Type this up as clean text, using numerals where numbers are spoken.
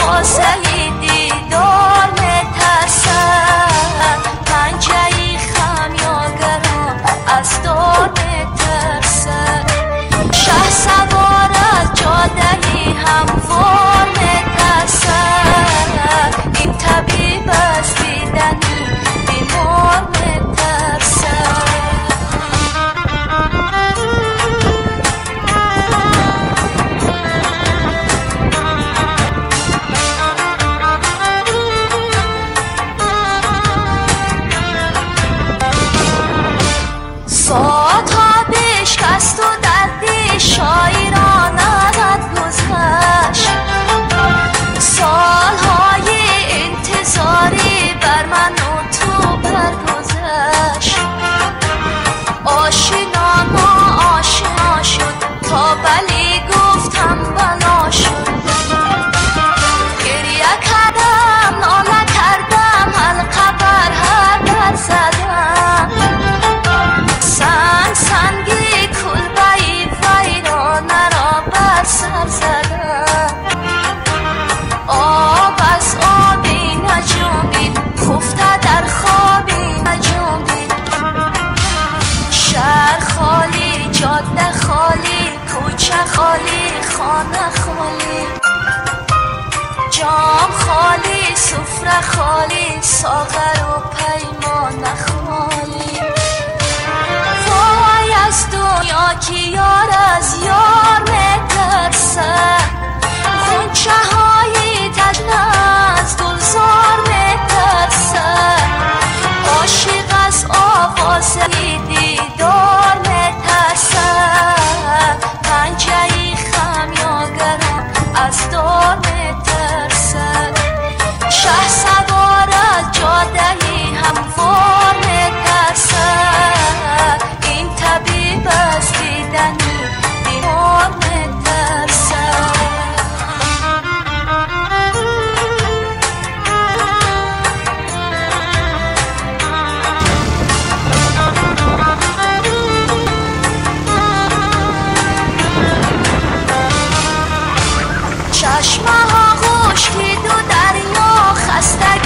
واسه دیدار میترسد، پنجه‌ای خمیازگران از دار میترسد. شهسوار از جاده‌ای هموار میترسد، این طبیب از دیدن بیمار میترسد. ساعتها بشکست و دردی شاعرانه رد گذشت، سالهای انتظاری بر من و تو برگذشت. آشنا ما آشنا شد تا بلی گفتم بلا شد. گریه کردم ناله کردم حلقه بر هر در زدم، سنگی کلبه‌ای ویرانه را بر سر زدم. آب از آبی نجنبید، خفته در خوابی نجنبید. شهر خالی، جاده خالی، کوچه خالی، خانه خالی، جام خالی، سفره خالی، ساغر و پیمانه خالی. وای از دنیا که یار از یار میترسد، غنچه های تشنه از گلزار میترسد. عاشق از آواز دیدار میترسد، پنجه‌ای خمیازگران از دار میترسد. شهسوار از جاده‌ای هموار میترسد، این طبیب از دیدن بیمار میترسد. چشمه ها خشکید و دریا خسته